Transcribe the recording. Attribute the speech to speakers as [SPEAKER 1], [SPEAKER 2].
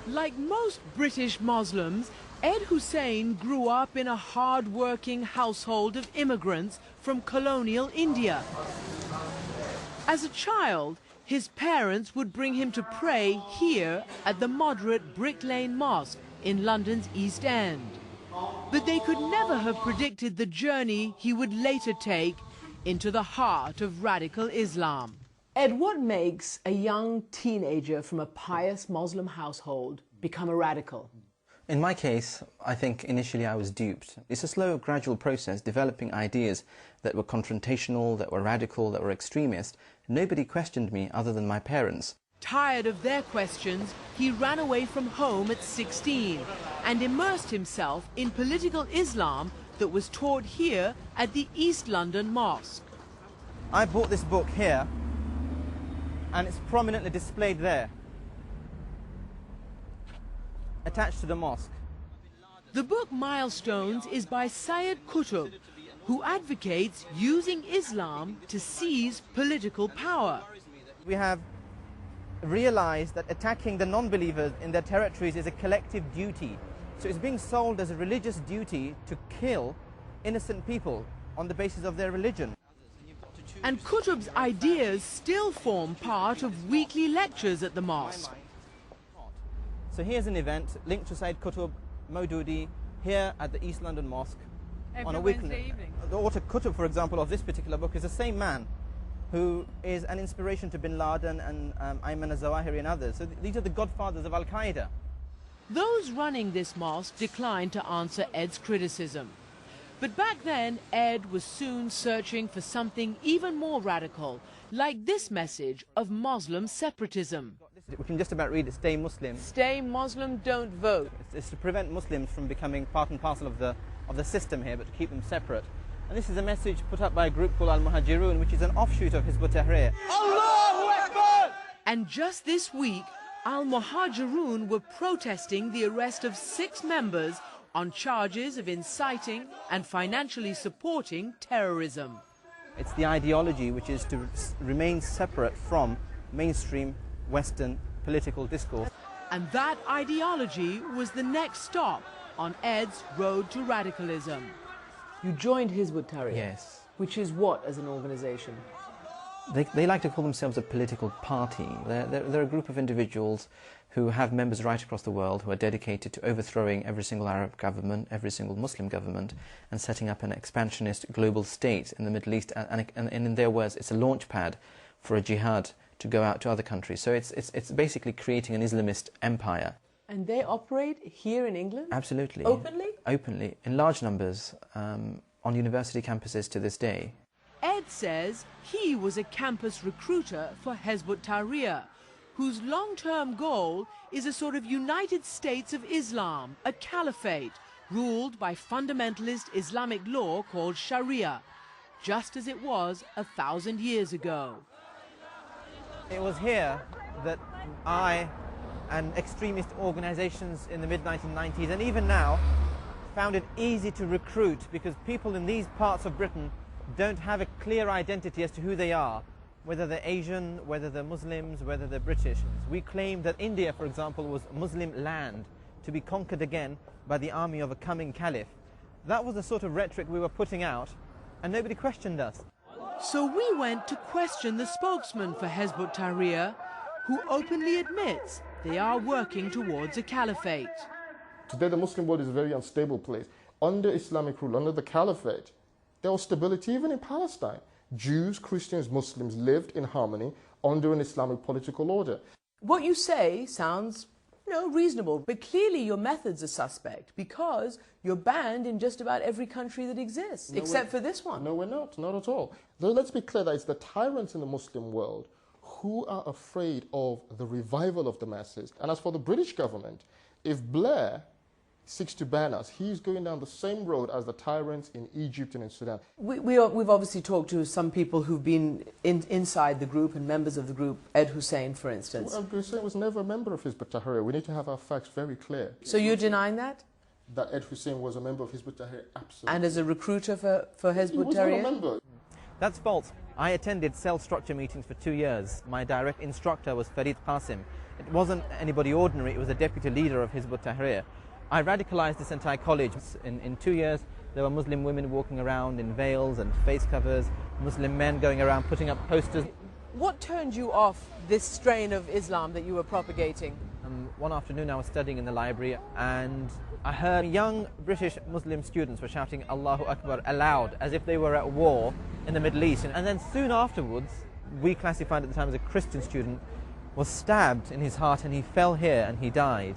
[SPEAKER 1] Like most British Muslims, Ed Husain grew up in a hard-working household of immigrants from colonial India. As a child, his parents would bring him to pray here at the moderate Brick Lane Mosque in London's East End. But they could never have predicted the journey he would later take into the heart of radical Islam. Ed, what makes a young teenager from a pious Muslim household become a radical?
[SPEAKER 2] In my case, I think initially I was duped. It's a slow, gradual process, developing ideas that were confrontational, that were radical, that were extremist. Nobody questioned me other than my parents.
[SPEAKER 1] Tired of their questions, he ran away from home at 16 and immersed himself in political Islam that was taught here at the East London Mosque.
[SPEAKER 2] I bought this book here, and it's prominently displayed there, attached to the mosque.
[SPEAKER 1] The book Milestones is by Syed Qutb, who advocates using Islam to seize political power.
[SPEAKER 2] We have realized that attacking the non-believers in their territories is a collective duty. So it's being sold as a religious duty to kill innocent people on the basis of their religion.
[SPEAKER 1] And Qutb's ideas still form part of weekly lectures at the mosque.
[SPEAKER 2] So here's an event linked to Syed Qutb Maududi here at the East London Mosque on a weekly evening. The author Qutb, for example, of this particular book is the same man who is an inspiration to bin Laden and Ayman al-Zawahiri and others. So these are the godfathers of Al-Qaeda.
[SPEAKER 1] Those running this mosque declined to answer Ed's criticism. But back then, Ed was soon searching for something even more radical, like this message of Muslim separatism.
[SPEAKER 2] We can just about read it, stay Muslim.
[SPEAKER 1] Stay Muslim, don't vote.
[SPEAKER 2] It's to prevent Muslims from becoming part and parcel of the system here, but to keep them separate. And this is a message put up by a group called Al-Muhajirun, which is an offshoot of Hizb ut-Tahrir. Allahu Akbar!
[SPEAKER 1] And just this week, Al-Muhajirun were protesting the arrest of 6 members on charges of inciting and financially supporting terrorism.
[SPEAKER 2] It's the ideology which is to remain separate from mainstream Western political discourse.
[SPEAKER 1] And that ideology was the next stop on Ed's road to radicalism. You joined Hizb ut-Tahrir?
[SPEAKER 2] Yes.
[SPEAKER 1] Which is what as an organization?
[SPEAKER 2] They like to call themselves a political party. They're a group of individuals who have members right across the world who are dedicated to overthrowing every single Arab government, every single Muslim government, and setting up an expansionist global state in the Middle East. And in their words, it's a launch pad for a jihad to go out to other countries. So it's basically creating an Islamist empire.
[SPEAKER 1] And they operate here in England?
[SPEAKER 2] Absolutely.
[SPEAKER 1] Openly?
[SPEAKER 2] Openly, in large numbers, on university campuses to this day.
[SPEAKER 1] Ed says he was a campus recruiter for Hizb ut-Tahrir, whose long-term goal is a sort of United States of Islam, a caliphate, ruled by fundamentalist Islamic law called Sharia, just as it was 1,000 years ago.
[SPEAKER 2] It was here that I and extremist organizations in the mid-1990s and even now found it easy to recruit because people in these parts of Britain don't have a clear identity as to who they are, whether they're Asian, whether they're Muslims, whether they're British. We claim that India, for example, was Muslim land to be conquered again by the army of a coming caliph. That was the sort of rhetoric we were putting out, and nobody questioned us.
[SPEAKER 1] So we went to question the spokesman for Hizb ut-Tahrir, who openly admits they are working towards a caliphate.
[SPEAKER 3] Today the Muslim world is a very unstable place. Under Islamic rule, under the caliphate, there was stability even in Palestine. Jews, Christians, Muslims lived in harmony under an Islamic political order.
[SPEAKER 1] What you say sounds, reasonable, but clearly your methods are suspect because you're banned in just about every country that exists, except for this one.
[SPEAKER 3] No, we're not at all. Though let's be clear that it's the tyrants in the Muslim world who are afraid of the revival of the masses. And as for the British government, if Blair seeks to ban us, he's going down the same road as the tyrants in Egypt and in Sudan.
[SPEAKER 1] We've obviously talked to some people who've been inside the group and members of the group, Ed Husain, for instance.
[SPEAKER 3] Well, Ed Husain was never a member of Hizb ut-Tahrir. We need to have our facts very clear.
[SPEAKER 1] So you're denying that?
[SPEAKER 3] That Ed Husain was a member of Hizb ut-Tahrir, absolutely.
[SPEAKER 1] And as a recruiter for Hizb ut-Tahrir?
[SPEAKER 3] He was not a member.
[SPEAKER 2] That's false. I attended cell structure meetings for 2 years. My direct instructor was Farid Qasim, It wasn't anybody ordinary, it was a deputy leader of Hizb ut-Tahrir. I radicalized this entire college. In 2 years, there were Muslim women walking around in veils and face covers, Muslim men going around putting up posters.
[SPEAKER 1] What turned you off this strain of Islam that you were propagating?
[SPEAKER 2] One afternoon I was studying in the library and I heard young British Muslim students were shouting Allahu Akbar aloud as if they were at war in the Middle East. And then soon afterwards, we classified at the time as a Christian student, was stabbed in his heart and he fell here and he died.